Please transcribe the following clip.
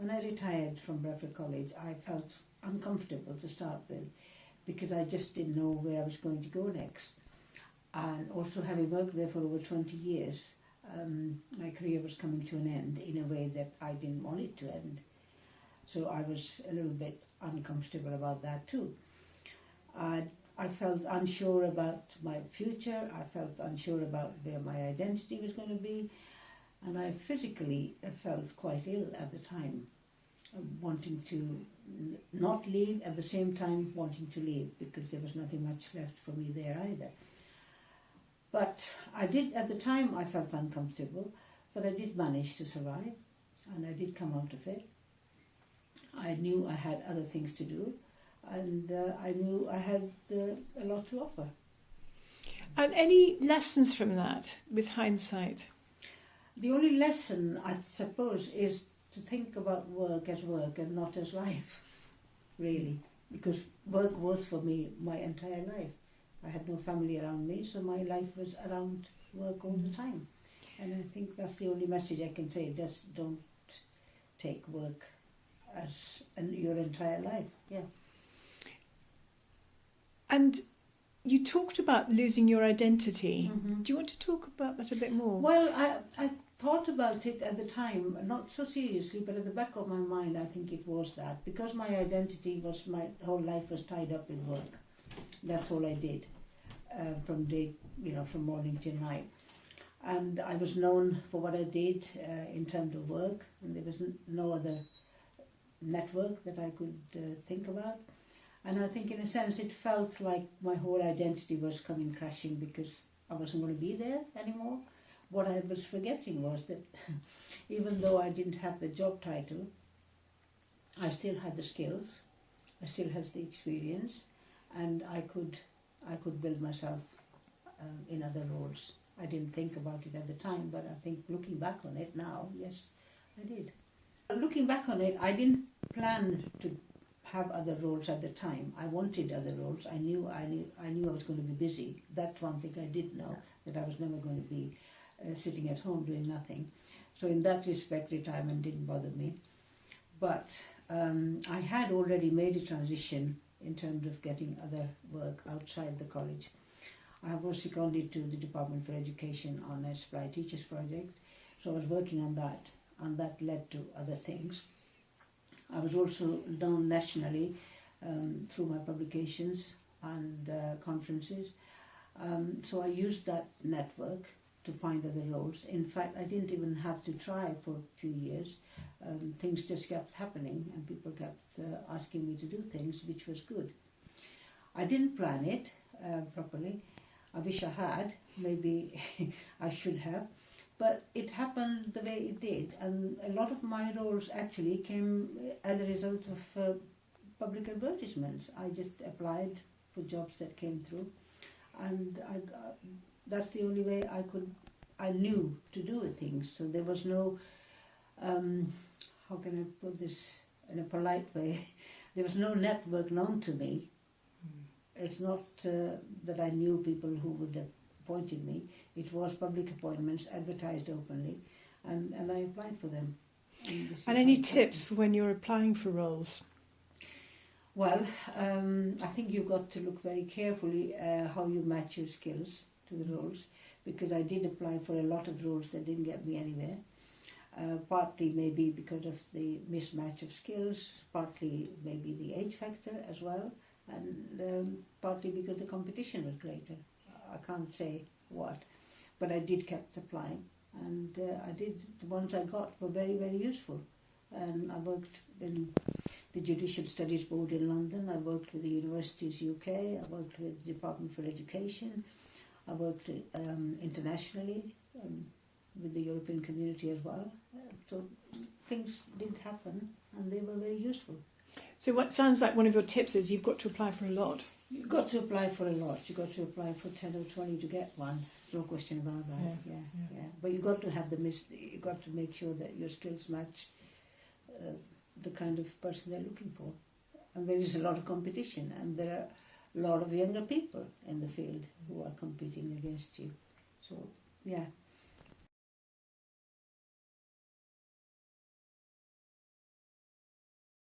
when I retired from Bradford College, I felt uncomfortable to start with because I just didn't know where I was going to go next. And also having worked there for over 20 years, my career was coming to an end in a way that I didn't want it to end. So I was a little bit uncomfortable about that too. I felt unsure about my future, I felt unsure about where my identity was going to be, and I physically felt quite ill at the time, wanting to not leave, at the same time wanting to leave, because there was nothing much left for me there either. But at the time I felt uncomfortable, but I did manage to survive, and I did come out of it. I knew I had other things to do, and I knew I had a lot to offer. And any lessons from that, with hindsight? The only lesson, I suppose, is to think about work as work and not as life, really. Because work was for me my entire life. I had no family around me, so my life was around work all the time. And I think that's the only message I can say. Just don't take work as your entire life. Yeah. And you talked about losing your identity. Mm-hmm. Do you want to talk about that a bit more? Well, I thought about it at the time, not so seriously, but at the back of my mind I think it was that. Because my identity was, my whole life was tied up with work. That's all I did, from morning till night. And I was known for what I did in terms of work, and there was no other network that I could think about. And I think in a sense it felt like my whole identity was coming crashing because I wasn't going to be there anymore. What I was forgetting was that even though I didn't have the job title, I still had the skills, I still had the experience, and I could build myself in other roles. I didn't think about it at the time, but I think looking back on it now, yes, I did. Looking back on it, I didn't plan to have other roles at the time. I wanted other roles. I knew I was going to be busy. That's one thing I did know, that I was never going to be sitting at home doing nothing. So in that respect, retirement didn't bother me. But I had already made a transition in terms of getting other work outside the college. I was seconded to the Department for Education on a supply teachers project, so I was working on that, and that led to other things. I was also known nationally through my publications and conferences, so I used that network to find other roles. In fact, I didn't even have to try for a few years. Things just kept happening and people kept asking me to do things, which was good. I didn't plan it properly. I wish I had. Maybe I should have. But it happened the way it did. And a lot of my roles actually came as a result of public advertisements. I just applied for jobs that came through. And that's the only way I knew to do things. So there was no, how can I put this in a polite way, there was no network known to me. It's not that I knew people who would have appointed me. It was public appointments, advertised openly, and I applied for them. And any tips for when you're applying for roles? Well, I think you've got to look very carefully how you match your skills to the roles, because I did apply for a lot of roles that didn't get me anywhere. Partly maybe because of the mismatch of skills, partly maybe the age factor as well, and partly because the competition was greater. I can't say what, but I did kept applying, and the ones I got were very, very useful. And I worked in the Judicial Studies Board in London, I worked with the Universities UK, I worked with the Department for Education, I worked internationally with the European community as well. So things did happen and they were very useful. So what sounds like one of your tips is you've got to apply for a lot. You've got to apply for a lot. You've got to apply for 10 or 20 to get one. No question about that. Yeah. But you've got to have you've got to make sure that your skills match the kind of person they're looking for. And there is a lot of competition, and there are a lot of younger people in the field who are competing against you. So, yeah.